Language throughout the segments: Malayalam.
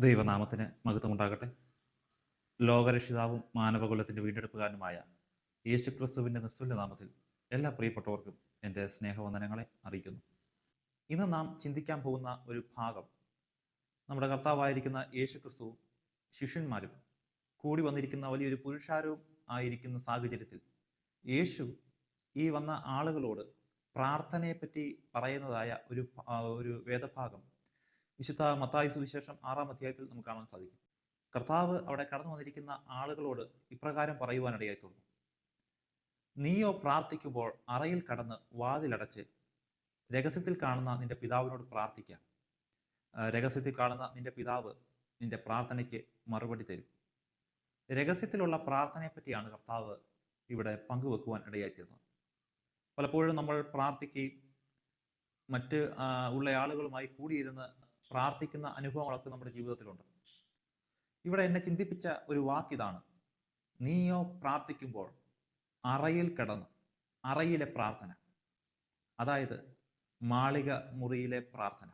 ദൈവനാമത്തിന് മഹത്വമുണ്ടാകട്ടെ. ലോകരക്ഷിതാവും മാനവകുലത്തിൻ്റെ വീണ്ടെടുപ്പുകാരനുമായ യേശുക്രിസ്തുവിൻ്റെ നിസ്തുല്യ നാമത്തിൽ എല്ലാ പ്രിയപ്പെട്ടവർക്കും എൻ്റെ സ്നേഹവന്ദനങ്ങളെ അറിയിക്കുന്നു. ഇന്ന് നാം ചിന്തിക്കാൻ പോകുന്ന ഒരു ഭാഗം നമ്മുടെ കർത്താവായിരിക്കുന്ന യേശുക്രിസ്തുവും ശിഷ്യന്മാരും കൂടി വന്നിരിക്കുന്ന വലിയൊരു പുരുഷാരവും ആയിരിക്കുന്ന സാഹചര്യത്തിൽ യേശു ഈ വന്ന ആളുകളോട് പ്രാർത്ഥനയെപ്പറ്റി പറയുന്നതായ ഒരു വേദഭാഗം വിശുദ്ധ മത്തായി സുവിശേഷം 6-ാം അധ്യായത്തിൽ നമുക്ക് കാണാൻ സാധിക്കും. കർത്താവ് അവിടെ കടന്നു വന്നിരിക്കുന്ന ആളുകളോട് ഇപ്രകാരം പറയുവാനിടയായി തീർന്നു. നീയോ പ്രാർത്ഥിക്കുമ്പോൾ അറയിൽ കടന്ന് വാതിലടച്ച് രഹസ്യത്തിൽ കാണുന്ന നിന്റെ പിതാവിനോട് പ്രാർത്ഥിക്കാം. രഹസ്യത്തിൽ കാണുന്ന നിന്റെ പിതാവ് നിന്റെ പ്രാർത്ഥനയ്ക്ക് മറുപടി തരും. രഹസ്യത്തിലുള്ള പ്രാർത്ഥനയെ പറ്റിയാണ് കർത്താവ് ഇവിടെ പങ്കുവെക്കുവാൻ ഇടയായിത്തീർന്നത്. പലപ്പോഴും നമ്മൾ പ്രാർത്ഥിക്കുകയും മറ്റ് ഉള്ള ആളുകളുമായി കൂടിയിരുന്ന് പ്രാർത്ഥിക്കുന്ന അനുഭവങ്ങളൊക്കെ നമ്മുടെ ജീവിതത്തിലുണ്ട്. ഇവിടെ എന്നെ ചിന്തിപ്പിച്ച ഒരു വാക്കിതാണ്, നീയോ പ്രാർത്ഥിക്കുമ്പോൾ അറയിൽ കിടന്ന്, അറയിലെ പ്രാർത്ഥന, അതായത് മാളിക മുറിയിലെ പ്രാർത്ഥന.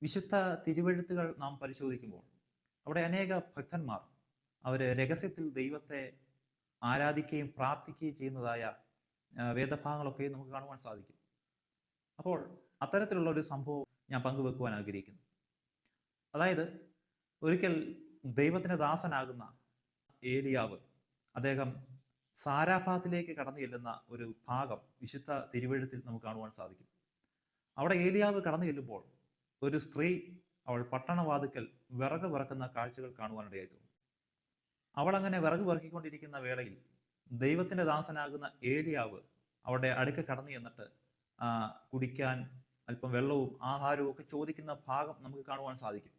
വിശുദ്ധ തിരുവെഴുത്തുകൾ നാം പരിശോധിക്കുമ്പോൾ അവിടെ അനേക ഭക്തന്മാർ അവർ രഹസ്യത്തിൽ ദൈവത്തെ ആരാധിക്കുകയും പ്രാർത്ഥിക്കുകയും ചെയ്യുന്നതായ വേദഭാഗങ്ങളൊക്കെ നമുക്ക് കാണുവാൻ സാധിക്കും. അപ്പോൾ അത്തരത്തിലുള്ള ഒരു സംഭവം ഞാൻ പങ്കുവെക്കുവാൻ ആഗ്രഹിക്കുന്നു. അതായത് ഒരിക്കൽ ദൈവത്തിൻ്റെ ദാസനാകുന്ന ഏലിയാവ്, അദ്ദേഹം സാരാഭാത്തിലേക്ക് കടന്നു ചെല്ലുന്ന ഒരു ഭാഗം വിശുദ്ധ തിരുവെഴുത്തിൽ നമുക്ക് കാണുവാൻ സാധിക്കും. അവിടെ ഏലിയാവ് കടന്നു ചെല്ലുമ്പോൾ ഒരു സ്ത്രീ അവൾ പട്ടണവാതുക്കൽ വിറക് വിറക്കുന്ന കാഴ്ചകൾ കാണുവാനിടയായി തോന്നും. അവൾ അങ്ങനെ വിറക് വിറക്കിക്കൊണ്ടിരിക്കുന്ന വേളയിൽ ദൈവത്തിൻ്റെ ദാസനാകുന്ന ഏലിയാവ് അവിടെ അടുക്ക കടന്നു ചെന്നിട്ട് കുടിക്കാൻ അല്പം വെള്ളവും ആഹാരവും ഒക്കെ ചോദിക്കുന്ന ഭാഗം നമുക്ക് കാണുവാൻ സാധിക്കും.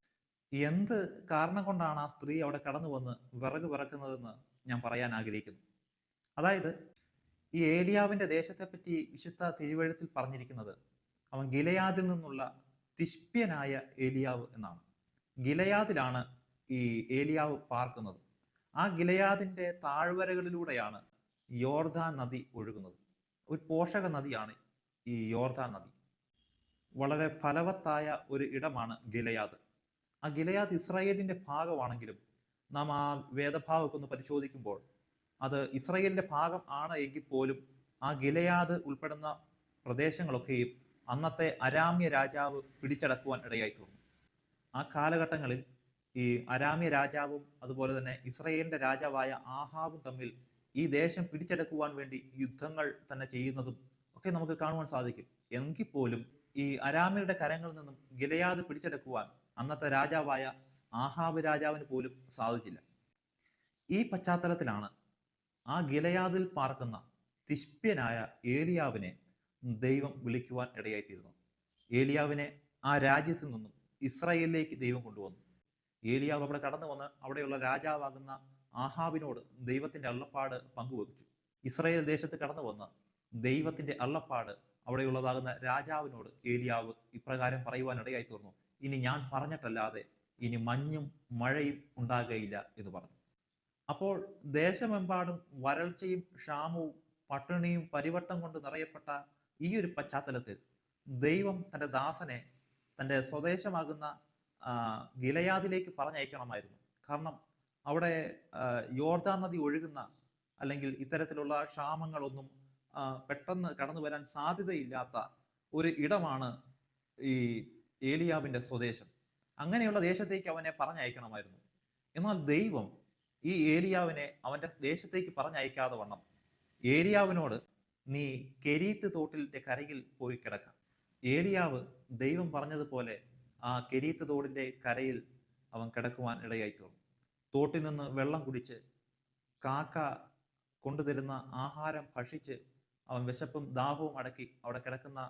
എന്ത് കാരണം കൊണ്ടാണ് ആ സ്ത്രീ അവിടെ കടന്നു വന്ന് വിറക് വിറക്കുന്നതെന്ന് ഞാൻ പറയാൻ ആഗ്രഹിക്കുന്നു. അതായത് ഈ ഏലിയാവിൻ്റെ ദേശത്തെപ്പറ്റി വിശുദ്ധ തിരുവെഴുത്തിൽ പറഞ്ഞിരിക്കുന്നത് അവൻ ഗിലെയാദിൽ നിന്നുള്ള തിശ്പ്യനായ ഏലിയാവ് എന്നാണ്. ഗിലെയാദിലാണ് ഈ ഏലിയാവ് പാർക്കുന്നത്. ആ ഗിലെയാദിൻ്റെ താഴ്വരകളിലൂടെയാണ് യോർദാൻ നദി ഒഴുകുന്നത്. ഒരു പോഷക നദിയാണ് ഈ യോർദാൻ നദി. വളരെ ഫലവത്തായ ഒരു ഇടമാണ് ഗിലെയാദ്. ആ ഗിലെയാദ് ഇസ്രായേലിൻ്റെ ഭാഗമാണെങ്കിലും നാം ആ വേദഭാഗമൊക്കെ ഒന്ന് പരിശോധിക്കുമ്പോൾ അത് ഇസ്രായേലിൻ്റെ ഭാഗം ആണ് എങ്കിൽ പോലും ആ ഗിലെയാദ് ഉൾപ്പെടുന്ന പ്രദേശങ്ങളൊക്കെയും അന്നത്തെ അരാമ്യ രാജാവ് പിടിച്ചടക്കുവാൻ ഇടയായി തീർന്നു. ആ കാലഘട്ടങ്ങളിൽ ഈ അരാമ്യ രാജാവും അതുപോലെ തന്നെ ഇസ്രായേലിൻ്റെ രാജാവായ ആഹാബും തമ്മിൽ ഈ ദേശം പിടിച്ചെടുക്കുവാൻ വേണ്ടി യുദ്ധങ്ങൾ തന്നെ ചെയ്യുന്നതും ഒക്കെ നമുക്ക് കാണുവാൻ സാധിക്കും. എങ്കിൽ പോലും ഈ അരാമ്യരുടെ കരങ്ങളിൽ നിന്നും ഗിലെയാദ് പിടിച്ചെടുക്കുവാൻ അന്നത്തെ രാജാവായ ആഹാബ് രാജാവിന് പോലും സാധിച്ചില്ല. ഈ പശ്ചാത്തലത്തിലാണ് ആ ഗിലെയാദിൽ പാർക്കുന്ന തിശ്പ്യനായ ഏലിയാവിനെ ദൈവം വിളിക്കുവാൻ ഇടയായിത്തീരുന്നത്. ഏലിയാവിനെ ആ രാജ്യത്തിൽ നിന്നും ഇസ്രായേലിലേക്ക് ദൈവം കൊണ്ടുവന്നു. ഏലിയാവ് അവിടെ കടന്നു വന്ന് അവിടെയുള്ള രാജാവാകുന്ന ആഹാബിനോട് ദൈവത്തിൻ്റെ അള്ളപ്പാട് പങ്കുവച്ചു. ഇസ്രായേൽ ദേശത്ത് കടന്നു വന്ന് ദൈവത്തിൻ്റെ അള്ളപ്പാട് അവിടെയുള്ളതാകുന്ന രാജാവിനോട് ഏലിയാവ് ഇപ്രകാരം പറയുവാൻ ഇടയായി തീർന്നു, ഇനി ഞാൻ പറഞ്ഞിട്ടല്ലാതെ ഇനി മഞ്ഞും മഴയും ഉണ്ടാകുകയില്ല എന്ന് പറഞ്ഞു. അപ്പോൾ ദേശമെമ്പാടും വരൾച്ചയും ക്ഷാമവും പട്ടിണിയും പരിവട്ടം കൊണ്ട് നിറയപ്പെട്ട ഈ ഒരു പശ്ചാത്തലത്തിൽ ദൈവം തൻ്റെ ദാസനെ തൻ്റെ സ്വദേശമാകുന്ന ഗിലെയാദിലേക്ക് പറഞ്ഞയക്കണമായിരുന്നു. കാരണം അവിടെ യോർദാൻ നദി ഒഴുകുന്ന അല്ലെങ്കിൽ ഇത്തരത്തിലുള്ള ക്ഷാമങ്ങളൊന്നും പെട്ടെന്ന് കടന്നു വരാൻ സാധ്യതയില്ലാത്ത ഒരു ഇടമാണ് ഈ ഏലിയാവിൻ്റെ സ്വദേശം. അങ്ങനെയുള്ള ദേശത്തേക്ക് അവനെ പറഞ്ഞയക്കണമായിരുന്നു. എന്നാൽ ദൈവം ഈ ഏലിയാവിനെ അവൻ്റെ ദേശത്തേക്ക് പറഞ്ഞയക്കാതെ വണ്ണം ഏലിയാവിനോട് നീ കെരീത്ത് തോട്ടിൻ്റെ കരയിൽ പോയി കിടക്കാം. ഏലിയാവ് ദൈവം പറഞ്ഞതുപോലെ ആ കെരീത്ത് തോടിൻ്റെ കരയിൽ അവൻ കിടക്കുവാൻ ഇടയായി തീർന്നു. തോട്ടിൽ നിന്ന് വെള്ളം കുടിച്ച് കാക്ക കൊണ്ടുതരുന്ന ആഹാരം ഭക്ഷിച്ച് അവൻ വിശപ്പും ദാഹവും അടക്കി അവിടെ കിടക്കുന്ന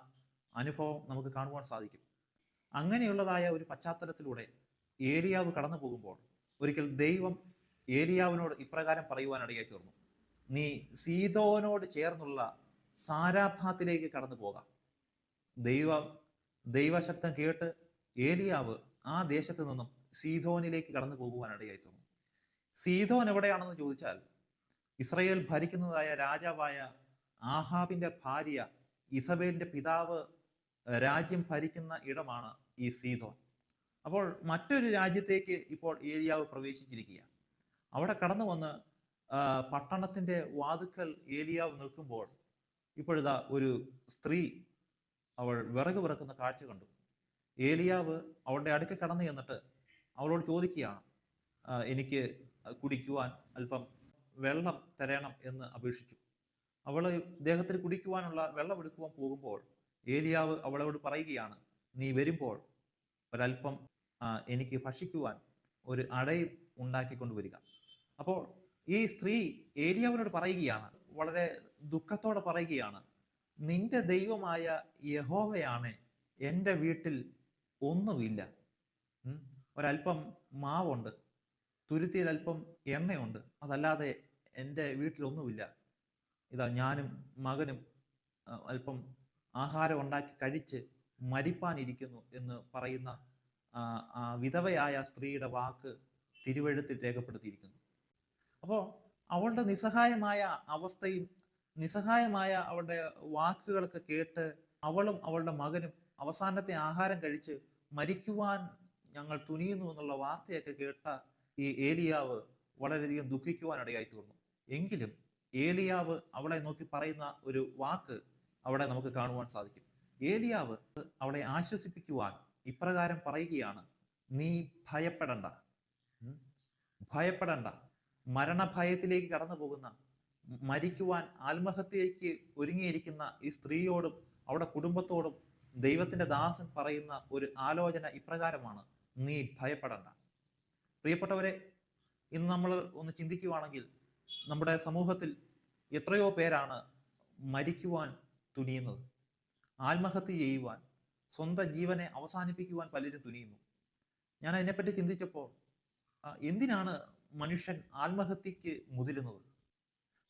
അനുഭവം നമുക്ക് കാണുവാൻ സാധിക്കും. അങ്ങനെയുള്ളതായ ഒരു പശ്ചാത്തലത്തിലൂടെ ഏലിയാവ് കടന്നു പോകുമ്പോൾ ഒരിക്കൽ ദൈവം ഏലിയാവിനോട് ഇപ്രകാരം പറയുവാൻ ഇടയായി തീർന്നു, നീ സീദോനോട് ചേർന്നുള്ള സാരാഭാത്തിലേക്ക് കടന്നു പോകാം. ദൈവശബ്ദം കേട്ട് ഏലിയാവ് ആ ദേശത്ത് നിന്നും സീദോനിലേക്ക് കടന്നു പോകുവാൻ ഇടയായി തീർന്നു. സീദോൻ എവിടെയാണെന്ന് ചോദിച്ചാൽ ഇസ്രായേൽ ഭരിക്കുന്നതായ രാജാവായ ആഹാബിന്റെ ഭാര്യ ഇസബേലിന്റെ പിതാവ് രാജ്യം ഭരിക്കുന്ന ഇടമാണ് ഈ സീദോൻ. അപ്പോൾ മറ്റൊരു രാജ്യത്തേക്ക് ഇപ്പോൾ ഏലിയാവ് പ്രവേശിച്ചിരിക്കുക. അവിടെ കടന്നു വന്ന് പട്ടണത്തിന്റെ വാതുക്കൽ ഏലിയാവ് നിൽക്കുമ്പോൾ ഇപ്പോഴിതാ ഒരു സ്ത്രീ അവൾ വിറക് വിറക്കുന്ന കാഴ്ച കണ്ടു. ഏലിയാവ് അവളുടെ അടുക്കൽ കടന്നു ചെന്നിട്ട് അവളോട് ചോദിക്കുകയാണ്, എനിക്ക് കുടിക്കുവാൻ അല്പം വെള്ളം തരണം എന്ന് അപേക്ഷിച്ചു. അവള് ദേഹത്തിൽ കുടിക്കുവാനുള്ള വെള്ളം എടുക്കുവാൻ പോകുമ്പോൾ ഏലിയാവ് അവളോട് പറയുകയാണ്, നീ വരുമ്പോൾ ഒരല്പം എനിക്ക് ഭക്ഷിക്കുവാൻ ഒരു അടയും ഉണ്ടാക്കിക്കൊണ്ടുവരിക. അപ്പോൾ ഈ സ്ത്രീ ഏലിയാവിനോട് പറയുകയാണ്, വളരെ ദുഃഖത്തോടെ പറയുകയാണ്, നിന്റെ ദൈവമായ യഹോവയാണ്, എൻ്റെ വീട്ടിൽ ഒന്നുമില്ല. ഒരല്പം മാവുണ്ട്, തുരുത്തിയിൽ അല്പം എണ്ണയുണ്ട്, അതല്ലാതെ എൻ്റെ വീട്ടിലൊന്നുമില്ല. ഇതാ ഞാനും മകനും അല്പം ആഹാരം ഉണ്ടാക്കി കഴിച്ച് മരിപ്പാനിരിക്കുന്നു എന്ന് പറയുന്ന വിധവയായ സ്ത്രീയുടെ വാക്ക് തിരുവെഴുത്തിൽ രേഖപ്പെടുത്തിയിരിക്കുന്നു. അപ്പോൾ അവളുടെ നിസ്സഹായമായ അവസ്ഥയും നിസ്സഹായമായ അവളുടെ വാക്കുകളൊക്കെ കേട്ട് അവളും അവളുടെ മകനും അവസാനത്തെ ആഹാരം കഴിച്ച് മരിക്കുവാൻ ഞങ്ങൾ തുനിയുന്നു എന്നുള്ള വാർത്തയൊക്കെ കേട്ട ഈ ഏലിയാവ് വളരെയധികം ദുഃഖിക്കുവാനിടയായി തീർന്നു. എങ്കിലും ഏലിയാവ് അവളെ നോക്കി പറയുന്ന ഒരു വാക്ക് അവിടെ നമുക്ക് കാണുവാൻ സാധിക്കും. ഏലിയാവ് അവളെ ആശ്വസിപ്പിക്കുവാൻ ഇപ്രകാരം പറയുകയാണ്, നീ ഭയപ്പെടണ്ട, ഭയപ്പെടണ്ട. മരണഭയത്തിലേക്ക് കടന്നു പോകുന്ന, മരിക്കുവാൻ ആത്മഹത്യയ്ക്ക് ഒരുങ്ങിയിരിക്കുന്ന ഈ സ്ത്രീയോടും അവളുടെ കുടുംബത്തോടും ദൈവത്തിന്റെ ദാസൻ പറയുന്ന ഒരു ആലോചന ഇപ്രകാരമാണ്, നീ ഭയപ്പെടണ്ട. പ്രിയപ്പെട്ടവരെ, ഇന്ന് നമ്മൾ ഒന്ന് ചിന്തിക്കുവാണെങ്കിൽ നമ്മുടെ സമൂഹത്തിൽ എത്രയോ പേരാണ് മരിക്കുവാൻ തുനിയുന്നത്, ആത്മഹത്യ ചെയ്യുവാൻ, സ്വന്തം ജീവനെ അവസാനിപ്പിക്കുവാൻ പലരും തുനിയുന്നു. ഞാൻ അതിനെപ്പറ്റി ചിന്തിച്ചപ്പോൾ എന്തിനാണ് മനുഷ്യൻ ആത്മഹത്യക്ക് മുതിരുന്നത്?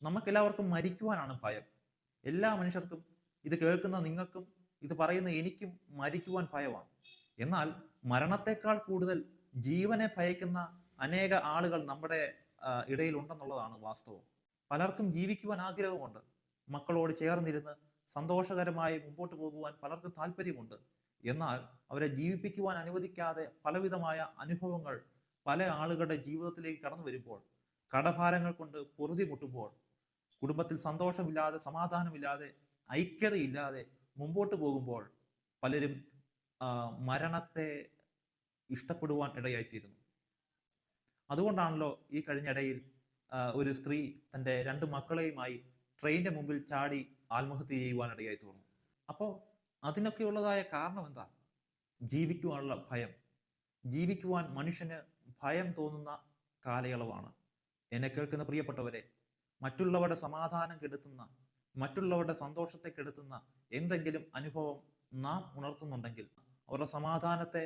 നമുക്കെല്ലാവർക്കും മരിക്കുവാനാണ് ഭയം. എല്ലാ മനുഷ്യർക്കും, ഇത് കേൾക്കുന്ന നിങ്ങൾക്കും ഇത് പറയുന്ന എനിക്കും മരിക്കുവാൻ ഭയമാണ്. എന്നാൽ മരണത്തെക്കാൾ കൂടുതൽ ജീവനെ ഭയക്കുന്ന അനേക ആളുകൾ നമ്മുടെ ഇടയിൽ ഉണ്ടെന്നുള്ളതാണ് വാസ്തവം. പലർക്കും ജീവിക്കുവാൻ ആഗ്രഹമുണ്ട്, മക്കളോട് ചേർന്നിരുന്ന് സന്തോഷകരമായി മുമ്പോട്ട് പോകുവാൻ പലർക്കും താല്പര്യമുണ്ട്. എന്നാൽ അവരെ ജീവിപ്പിക്കുവാൻ അനുവദിക്കാതെ പലവിധമായ അനുഭവങ്ങൾ പല ആളുകളുടെ ജീവിതത്തിലേക്ക് കടന്നു വരുമ്പോൾ, കടഭാരങ്ങൾ കൊണ്ട് പൊറുതി മുട്ടുമ്പോൾ, കുടുംബത്തിൽ സന്തോഷമില്ലാതെ, സമാധാനമില്ലാതെ, ഐക്യതയില്ലാതെ മുമ്പോട്ട് പോകുമ്പോൾ പലരും മരണത്തെ ഇഷ്ടപ്പെടുവാൻ ഇടയായിത്തീരുന്നു. അതുകൊണ്ടാണല്ലോ ഈ കഴിഞ്ഞിടയിൽ ഒരു സ്ത്രീ തൻ്റെ 2 മക്കളെയുമായി ട്രെയിനിന്റെ മുമ്പിൽ ചാടി ആത്മഹത്യ ചെയ്യുവാൻ ഇടയായി തീർന്നു. അപ്പോൾ അതിനൊക്കെയുള്ളതായ കാരണം എന്താ? ജീവിക്കുവാനുള്ള ഭയം. ജീവിക്കുവാൻ മനുഷ്യന് ഭയം തോന്നുന്ന കാലയളവാണ്. എന്നെ കേൾക്കുന്ന പ്രിയപ്പെട്ടവരെ, മറ്റുള്ളവരുടെ സമാധാനം കെടുത്തുന്ന, മറ്റുള്ളവരുടെ സന്തോഷത്തെ കെടുത്തുന്ന എന്തെങ്കിലും അനുഭവം നാം ഉണർത്തുന്നുണ്ടെങ്കിൽ, അവരുടെ സമാധാനത്തെ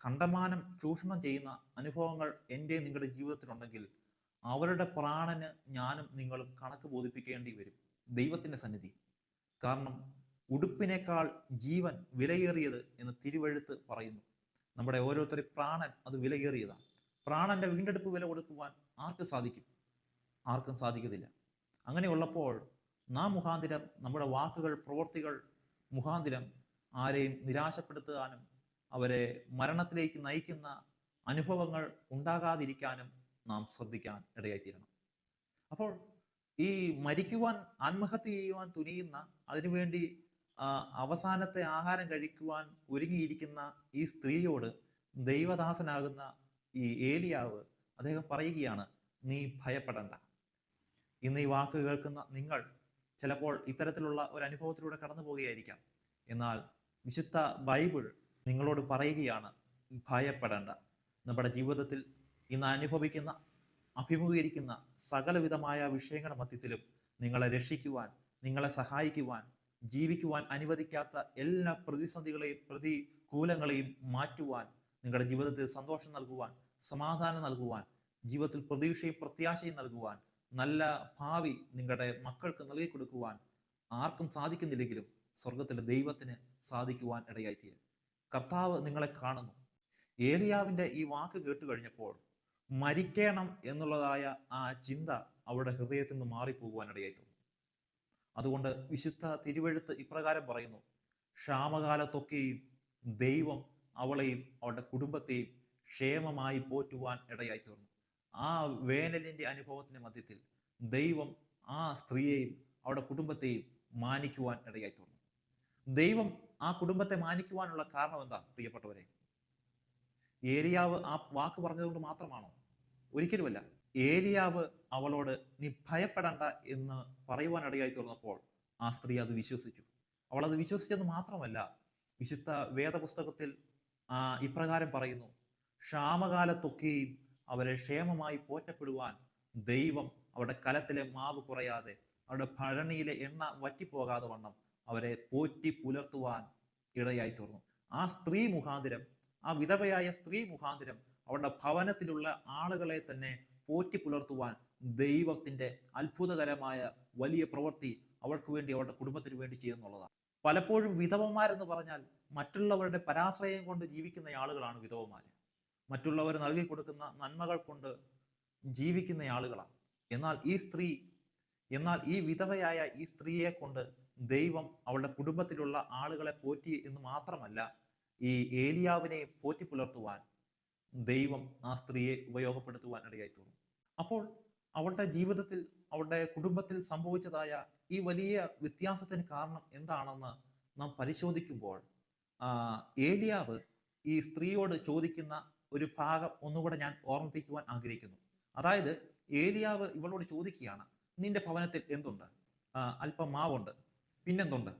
കണ്ടമാനം ചൂഷണം ചെയ്യുന്ന അനുഭവങ്ങൾ എൻ്റെ നിങ്ങളുടെ ജീവിതത്തിലുണ്ടെങ്കിൽ, അവരുടെ പ്രാണന് ഞാനും നിങ്ങളും കണക്ക് ബോധിപ്പിക്കേണ്ടി വരും ദൈവത്തിന്റെ സന്നിധി. കാരണം ഉടുപ്പിനേക്കാൾ ജീവൻ വിലയേറിയത് എന്ന് തിരുവെഴുത്ത് പറയുന്നു. നമ്മുടെ ഓരോരുത്തരും പ്രാണൻ അത് വിലയേറിയതാണ്. പ്രാണന്റെ വീണ്ടെടുപ്പ് വില കൊടുക്കുവാൻ ആർക്ക് സാധിക്കും? ആർക്കും സാധിക്കത്തില്ല. അങ്ങനെയുള്ളപ്പോൾ നാം മുഖാന്തിരം, നമ്മുടെ വാക്കുകൾ, പ്രവൃത്തികൾ മുഖാന്തിരം ആരെയും നിരാശപ്പെടുത്താനും അവരെ മരണത്തിലേക്ക് നയിക്കുന്ന അനുഭവങ്ങൾ ഉണ്ടാകാതിരിക്കാനും നാം ശ്രദ്ധിക്കാൻ ഇടയായിത്തീരണം. അപ്പോൾ ഈ മരിക്കുവാൻ, ആത്മഹത്യ ചെയ്യുവാൻ തുനിയുന്ന, അതിനുവേണ്ടി അവസാനത്തെ ആഹാരം കഴിക്കുവാൻ ഒരുങ്ങിയിരിക്കുന്ന ഈ സ്ത്രീയോട് ദൈവദാസനാകുന്ന ഈ ഏലിയാവ് അദ്ദേഹം പറയുകയാണ്, നീ ഭയപ്പെടണ്ട. ഇന്ന് ഈ വാക്ക് കേൾക്കുന്ന നിങ്ങൾ ചിലപ്പോൾ ഇത്തരത്തിലുള്ള ഒരു അനുഭവത്തിലൂടെ കടന്നു പോവുകയായിരിക്കാം. എന്നാൽ വിശുദ്ധ ബൈബിൾ നിങ്ങളോട് പറയുകയാണ്, ഭയപ്പെടേണ്ട. നമ്മുടെ ജീവിതത്തിൽ ഇന്ന് അനുഭവിക്കുന്ന, അഭിമുഖീകരിക്കുന്ന സകലവിധമായ വിഷയങ്ങളുടെ മധ്യത്തിലും നിങ്ങളെ രക്ഷിക്കുവാൻ, നിങ്ങളെ സഹായിക്കുവാൻ, ജീവിക്കുവാൻ അനുവദിക്കാത്ത എല്ലാ പ്രതിസന്ധികളെയും പ്രതികൂലങ്ങളെയും മാറ്റുവാൻ, നിങ്ങളുടെ ജീവിതത്തിൽ സന്തോഷം നൽകുവാൻ, സമാധാനം നൽകുവാൻ, ജീവിതത്തിൽ പ്രതീക്ഷയും പ്രത്യാശയും നൽകുവാൻ, നല്ല ഭാവി നിങ്ങളുടെ മക്കൾക്ക് നൽകി കൊടുക്കുവാൻ ആർക്കും സാധിക്കുന്നില്ലെങ്കിലും സ്വർഗത്തിലെ ദൈവത്തിന് സാധിക്കുവാൻ ഇടയായിത്തീരും. കർത്താവ് നിങ്ങളെ കാണുന്നു. ഏലിയാവിന്റെ ഈ വാക്ക് കേട്ടു കഴിഞ്ഞപ്പോൾ മരിക്കണം എന്നുള്ളതായ ആ ചിന്ത അവരുടെ ഹൃദയത്തിൽ നിന്ന് മാറിപ്പോകുവാൻ ഇടയായിത്തീർന്നു. അതുകൊണ്ട് വിശുദ്ധ തിരുവെഴുത്ത് ഇപ്രകാരം പറയുന്നു, ക്ഷാമകാലത്തൊക്കെയും ദൈവം അവളെയും അവളുടെ കുടുംബത്തെയും ക്ഷേമമായി പോറ്റുവാൻ ഇടയായി തീർന്നു. ആ വേനലിന്റെ അനുഭവത്തിന്റെ മധ്യത്തിൽ ദൈവം ആ സ്ത്രീയെയും അവളുടെ കുടുംബത്തെയും മാനിക്കുവാൻ ഇടയായി തീർന്നു. ദൈവം ആ കുടുംബത്തെ മാനിക്കുവാനുള്ള കാരണം എന്താ പ്രിയപ്പെട്ടവരെ? ഏലിയാവ് ആ വാക്ക് പറഞ്ഞതുകൊണ്ട് മാത്രമാണോ? ഒരിക്കലുമല്ല. ഏലിയാവ് അവളോട് നീ ഭയപ്പെടണ്ട എന്ന് പറയുവാൻ ഇടയായി തീർന്നപ്പോൾ ആ സ്ത്രീ അത് വിശ്വസിച്ചു. അവൾ അത് വിശ്വസിച്ചെന്ന് മാത്രമല്ല, വിശുദ്ധ വേദപുസ്തകത്തിൽ ഇപ്രകാരം പറയുന്നു: ക്ഷാമകാലത്തൊക്കെയും അവരെ ക്ഷേമമായി പോറ്റപ്പെടുവാൻ ദൈവം അവരുടെ കലത്തിലെ മാവ് കുറയാതെ, അവരുടെ ഭരണിയിലെ എണ്ണ വറ്റിപ്പോകാതെ വണ്ണം അവരെ പോറ്റി പുലർത്തുവാൻ ഇടയായി തീർന്നു. ആ സ്ത്രീ മുഖാന്തരം, ആ വിധവയായ സ്ത്രീ മുഖാന്തരം അവരുടെ ഭവനത്തിലുള്ള ആളുകളെ തന്നെ പോറ്റി പുലർത്തുവാൻ ദൈവത്തിന്റെ അത്ഭുതകരമായ വലിയ പ്രവൃത്തി അവൾക്ക് വേണ്ടി, അവരുടെ കുടുംബത്തിന് വേണ്ടി ചെയ്യുന്നുള്ളതാണ്. പലപ്പോഴും വിധവന്മാരെന്ന് പറഞ്ഞാൽ മറ്റുള്ളവരുടെ പരാശ്രയം കൊണ്ട് ജീവിക്കുന്ന ആളുകളാണ് വിധവന്മാർ. മറ്റുള്ളവർ നൽകി കൊടുക്കുന്ന നന്മകൾ കൊണ്ട് ജീവിക്കുന്ന ആളുകളാണ്. എന്നാൽ ഈ വിധവയായ ഈ സ്ത്രീയെ കൊണ്ട് ദൈവം അവളുടെ കുടുംബത്തിലുള്ള ആളുകളെ പോറ്റി എന്ന് മാത്രമല്ല, ഈ ഏലിയാവിനെ പോറ്റി പുലർത്തുവാൻ ദൈവം ആ സ്ത്രീയെ ഉപയോഗപ്പെടുത്തുവാൻ ഇടയായി തീർന്നു. അപ്പോൾ അവളുടെ ജീവിതത്തിൽ, അവളുടെ കുടുംബത്തിൽ സംഭവിച്ചതായ ഈ വലിയ വ്യത്യാസത്തിന് കാരണം എന്താണെന്ന് നാം പരിശോധിക്കുമ്പോൾ, ഏലിയാവ് ഈ സ്ത്രീയോട് ചോദിക്കുന്ന ഒരു ഭാഗം ഒന്നുകൂടെ ഞാൻ ഓർമ്മിപ്പിക്കുവാൻ ആഗ്രഹിക്കുന്നു. അതായത് ഏലിയാവ് ഇവളോട് ചോദിക്കുകയാണ്, നിന്റെ ഭവനത്തിൽ എന്തുണ്ട്? അല്പം മാവുണ്ട്, പിന്നെന്തുണ്ട്?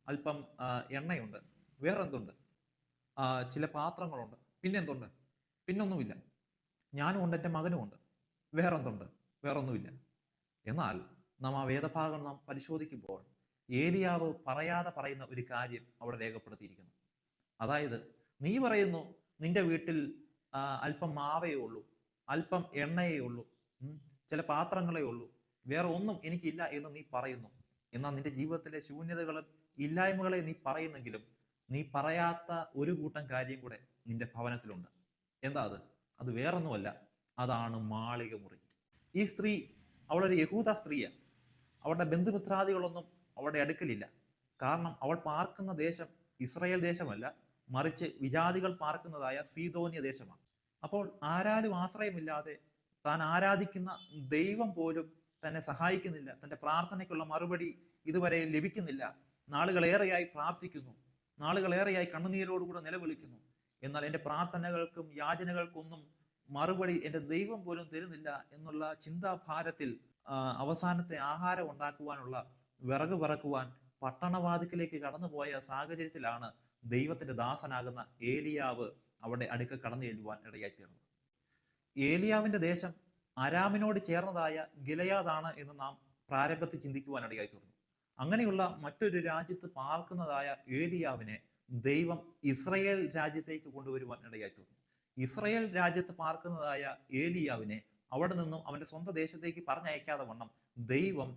അല്പം എണ്ണയുണ്ട്, വേറെന്തുണ്ട്? ചില പാത്രങ്ങളുണ്ട്, പിന്നെന്തുണ്ട്? പിന്നൊന്നുമില്ല. ഞാനും ഉണ്ട്, എൻ്റെ മകനും ഉണ്ട്, വേറെന്തുണ്ട്? വേറൊന്നുമില്ല. എന്നാൽ നാം ആ വേദഭാഗം നാം പരിശോധിക്കുമ്പോൾ ഏലിയാവ് പറയാതെ പറയുന്ന ഒരു കാര്യം അവിടെ രേഖപ്പെടുത്തിയിരിക്കുന്നു. അതായത്, നീ പറയുന്നു നിന്റെ വീട്ടിൽ അല്പം മാവേ ഉള്ളൂ, അല്പം എണ്ണയേ ഉള്ളൂ, ചില പാത്രങ്ങളേ ഉള്ളൂ, വേറെ ഒന്നും എനിക്കില്ല എന്ന് നീ പറയുന്നു. എന്നാൽ നിന്റെ ജീവിതത്തിലെ ശൂന്യതകളും ഇല്ലായ്മകളെ നീ പറയുന്നെങ്കിലും നീ പറയാത്ത ഒരു കൂട്ടം കാര്യം കൂടെ നിന്റെ ഭവനത്തിലുണ്ട്. എന്താ അത്? അത് വേറൊന്നുമല്ല, അതാണ് മാളിക മുറി. ഈ സ്ത്രീ, അവളൊരു യഹൂദ സ്ത്രീയാണ്. അവളുടെ ബന്ധുമിത്രാദികളൊന്നും അവളുടെ അടുക്കലില്ല. കാരണം അവൾ പാർക്കുന്ന ദേശം ഇസ്രായേൽ ദേശമല്ല, മറിച്ച് വിജാതികൾ പാർക്കുന്നതായ സീദോന്യ ദേശമാണ്. അപ്പോൾ ആരാലും ആശ്രയമില്ലാതെ താൻ ആരാധിക്കുന്ന ദൈവം പോലും തന്നെ സഹായിക്കുന്നില്ല. തൻ്റെ പ്രാർത്ഥനയ്ക്കുള്ള മറുപടി ഇതുവരെ ലഭിക്കുന്നില്ല. നാളുകളേറെയായി പ്രാർത്ഥിക്കുന്നു, നാളുകളേറെയായി കണ്ണുനീരോടുകൂടെ നിലവിളിക്കുന്നു. എന്നാൽ എൻ്റെ പ്രാർത്ഥനകൾക്കും യാചനകൾക്കൊന്നും മറുപടി എൻ്റെ ദൈവം പോലും തരുന്നില്ല എന്നുള്ള ചിന്താഭാരത്തിൽ അവസാനത്തെ ആഹാരം ഉണ്ടാക്കുവാനുള്ള വിറക് പറക്കുവാൻ പട്ടണവാതിക്കലേക്ക് കടന്നുപോയ സാഹചര്യത്തിലാണ് ദൈവത്തിന്റെ ദാസനാകുന്ന ഏലിയാവ് അവിടെ അടുക്ക കടന്നു ചെല്ലുവാൻ ഇടയായിത്തീർന്നത്. ഏലിയാവിന്റെ ദേശം അരാമിനോട് ചേർന്നതായ ഗിലയാദാണ് എന്ന് നാം പ്രാരംഭത്തിൽ ചിന്തിക്കുവാൻ ഇടയായിത്തീർന്നു. അങ്ങനെയുള്ള മറ്റൊരു രാജ്യത്ത് പാർക്കുന്നതായ ഏലിയാവിനെ ദൈവം ഇസ്രയേൽ രാജ്യത്തേക്ക് കൊണ്ടുവരുവാൻ ഇടയായിത്തീർന്നു. ഇസ്രയേൽ രാജ്യത്ത് പാർക്കുന്നതായ ഏലിയാവിനെ അവിടെ നിന്നും അവന്റെ സ്വന്തം ദേശത്തേക്ക് പറഞ്ഞയക്കാതെ വണ്ണം ദൈവം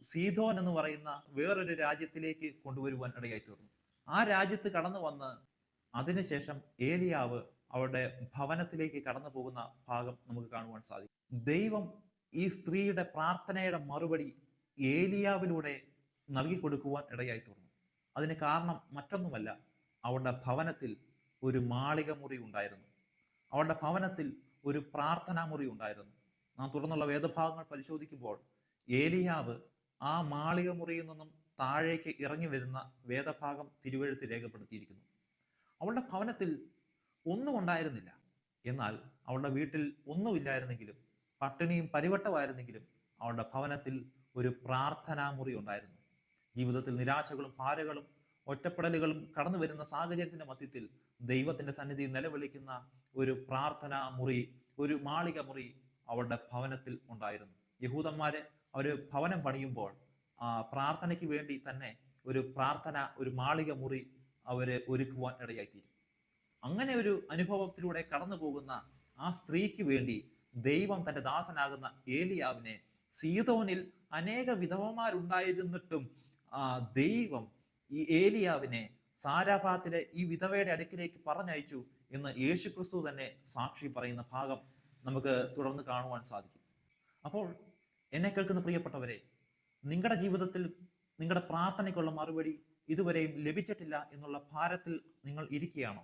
സീദോൻ എന്ന് പറയുന്ന വേറൊരു രാജ്യത്തിലേക്ക് കൊണ്ടുവരുവാൻ ഇടയായിത്തീർന്നു. ആ രാജ്യത്ത് കടന്നു വന്ന് അതിനുശേഷം ഏലിയാവ് അവരുടെ ഭവനത്തിലേക്ക് കടന്നു പോകുന്ന ഭാഗം നമുക്ക് കാണുവാൻ സാധിക്കും. ദൈവം ഈ സ്ത്രീയുടെ പ്രാർത്ഥനയുടെ മറുപടി ഏലിയാവിലൂടെ നൽകി കൊടുക്കുവാൻ ഇടയായിത്തീർന്നു. അതിന് കാരണം മറ്റൊന്നുമല്ല, അവളുടെ ഭവനത്തിൽ ഒരു മാളിക മുറി ഉണ്ടായിരുന്നു. അവളുടെ ഭവനത്തിൽ ഒരു പ്രാർത്ഥനാ മുറി ഉണ്ടായിരുന്നു. നാം തുടർന്നുള്ള വേദഭാഗങ്ങൾ പരിശോധിക്കുമ്പോൾ ഏലിയാവ് ആ മാളിക മുറിയിൽ നിന്നും താഴേക്ക് ഇറങ്ങി വരുന്ന വേദഭാഗം തിരുവെഴുത്ത് രേഖപ്പെടുത്തിയിരിക്കുന്നു. അവളുടെ ഭവനത്തിൽ ഒന്നും ഉണ്ടായിരുന്നില്ല. എന്നാൽ അവളുടെ വീട്ടിൽ ഒന്നുമില്ലായിരുന്നെങ്കിലും, പട്ടിണിയും പരിവട്ടമായിരുന്നെങ്കിലും, അവളുടെ ഭവനത്തിൽ ഒരു പ്രാർത്ഥനാ മുറി ഉണ്ടായിരുന്നു. ജീവിതത്തിൽ നിരാശകളും ഭാരങ്ങളും ഒറ്റപ്പെടലുകളും കടന്നു വരുന്ന സാഹചര്യത്തിന്റെ മധ്യത്തിൽ ദൈവത്തിന്റെ സന്നിധി നിലവിളിക്കുന്ന ഒരു പ്രാർത്ഥനാ മുറി, ഒരു മാളിക മുറി അവളുടെ ഭവനത്തിൽ ഉണ്ടായിരുന്നു. യഹൂദന്മാര് ഒരു ഭവനം പണിയുമ്പോൾ പ്രാർത്ഥനയ്ക്ക് വേണ്ടി തന്നെ ഒരു മാളിക മുറി അവര് ഒരുക്കുവാൻ ഇടയായിത്തീരും. അങ്ങനെ ഒരു അനുഭവത്തിലൂടെ കടന്നു പോകുന്ന ആ സ്ത്രീക്ക് വേണ്ടി ദൈവം തന്റെ ദാസനാകുന്ന ഏലിയാവിനെ, സീദോനിൽ അനേക വിധവമാരുണ്ടായിരുന്നിട്ടും ദൈവം ഈ ഏലിയാവിനെ സാരാഭാത്തിലെ ഈ വിധവയുടെ അടുക്കിലേക്ക് പറഞ്ഞയച്ചു എന്ന് യേശുക്രിസ്തു തന്നെ സാക്ഷി പറയുന്ന ഭാഗം നമുക്ക് തുടർന്ന് കാണുവാൻ സാധിക്കും. അപ്പോൾ എന്നെ കേൾക്കുന്ന പ്രിയപ്പെട്ടവരെ, നിങ്ങളുടെ ജീവിതത്തിൽ നിങ്ങളുടെ പ്രാർത്ഥനയ്ക്കുള്ള മറുപടി ഇതുവരെയും ലഭിച്ചിട്ടില്ല എന്നുള്ള ഭാരത്തിൽ നിങ്ങൾ ഇരിക്കുകയാണോ?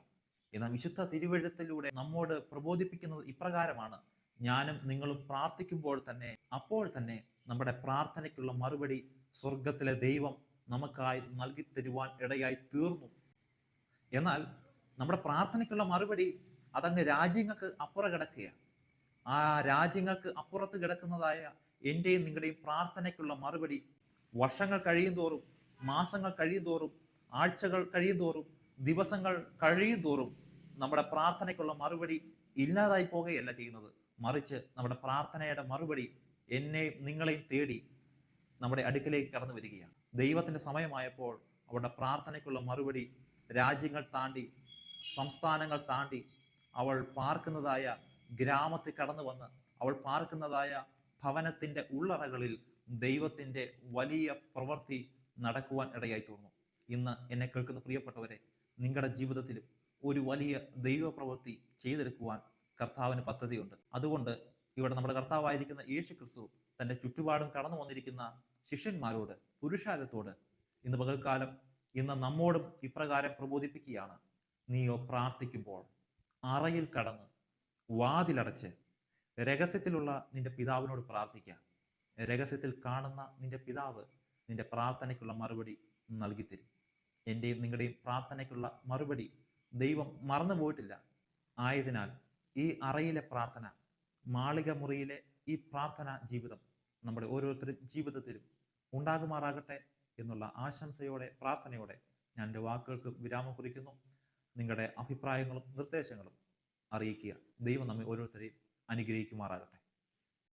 എന്നാൽ വിശുദ്ധ തിരുവെഴുത്തിലൂടെ നമ്മോട് പ്രബോധിപ്പിക്കുന്നത് ഇപ്രകാരമാണ്: ഞാനും നിങ്ങളും പ്രാർത്ഥിക്കുമ്പോൾ തന്നെ അപ്പോൾ തന്നെ നമ്മുടെ പ്രാർത്ഥനയ്ക്കുള്ള മറുപടി സ്വർഗത്തിലെ ദൈവം നമുക്കായി നൽകി തരുവാൻ ഇടയായി തീർന്നു. എന്നാൽ നമ്മുടെ പ്രാർത്ഥനയ്ക്കുള്ള മറുപടി അതങ്ങ് രാജ്യങ്ങൾക്ക് അപ്പുറം കിടക്കുകയാണ്. ആ രാജ്യങ്ങൾക്ക് അപ്പുറത്ത് കിടക്കുന്നതായ എൻ്റെയും നിങ്ങളുടെയും പ്രാർത്ഥനയ്ക്കുള്ള മറുപടി വർഷങ്ങൾ കഴിയും തോറും, മാസങ്ങൾ കഴിയും തോറും, ആഴ്ചകൾ കഴിയും തോറും, ദിവസങ്ങൾ കഴിയും തോറും നമ്മുടെ പ്രാർത്ഥനയ്ക്കുള്ള മറുപടി ഇല്ലാതായി പോകുകയല്ല ചെയ്യുന്നത്. മറിച്ച് നമ്മുടെ പ്രാർത്ഥനയുടെ മറുപടി എന്നെയും നിങ്ങളെയും തേടി നമ്മുടെ അടുക്കലേക്ക് കടന്നു വരികയാണ്. ദൈവത്തിന്റെ സമയമായപ്പോൾ അവരുടെ പ്രാർത്ഥനയ്ക്കുള്ള മറുപടി രാജ്യങ്ങൾ താണ്ടി, സംസ്ഥാനങ്ങൾ താണ്ടി, അവൾ പാർക്കുന്നതായ ഗ്രാമത്തിൽ കടന്നു വന്ന് അവൾ പാർക്കുന്നതായ ഭവനത്തിന്റെ ഉള്ളറകളിൽ ദൈവത്തിന്റെ വലിയ പ്രവൃത്തി നടക്കുവാൻ ഇടയായി തീർന്നു. ഇന്ന് എന്നെ കേൾക്കുന്ന പ്രിയപ്പെട്ടവരെ, നിങ്ങളുടെ ജീവിതത്തിലും ഒരു വലിയ ദൈവ പ്രവൃത്തി ചെയ്തെടുക്കുവാൻ കർത്താവിന് പദ്ധതിയുണ്ട്. അതുകൊണ്ട് ഇവിടെ നമ്മുടെ കർത്താവായിരിക്കുന്ന യേശു ക്രിസ്തു തന്റെ ചുറ്റുപാടും കടന്നു വന്നിരിക്കുന്ന ശിഷ്യന്മാരോട്, പുരുഷാരത്തോട് ഇന്ന് പകൽക്കാലം ഇന്ന് നമ്മോടും ഇപ്രകാരം പ്രബോധിപ്പിക്കുകയാണ്: നീയോ പ്രാർത്ഥിക്കുമ്പോൾ അറയിൽ കടന്ന് വാതിലടച്ച് രഹസ്യത്തിലുള്ള നിന്റെ പിതാവിനോട് പ്രാർത്ഥിക്കുക. രഹസ്യത്തിൽ കാണുന്ന നിന്റെ പിതാവ് നിന്റെ പ്രാർത്ഥനയ്ക്കുള്ള മറുപടി നൽകിത്തരും. എൻ്റെയും നിങ്ങളുടെയും പ്രാർത്ഥനയ്ക്കുള്ള മറുപടി ദൈവം മറന്നു പോയിട്ടില്ല. ആയതിനാൽ ഈ അറയിലെ പ്രാർത്ഥന, മാളിക മുറിയിലെ ഈ പ്രാർത്ഥന ജീവിതം നമ്മുടെ ഓരോരുത്തരും ജീവിതത്തിലും ഉണ്ടാകുമാറാകട്ടെ എന്നുള്ള ആശംസയോടെ, പ്രാർത്ഥനയോടെ ഞാൻ എൻ്റെ വാക്കുകൾക്ക് വിരാമം കുറിക്കുന്നു. നിങ്ങളുടെ അഭിപ്രായങ്ങളും നിർദ്ദേശങ്ങളും അറിയിക്കുക. ദൈവം നമ്മെ ഓരോരുത്തരെയും അനുഗ്രഹിക്കുമാറാകട്ടെ.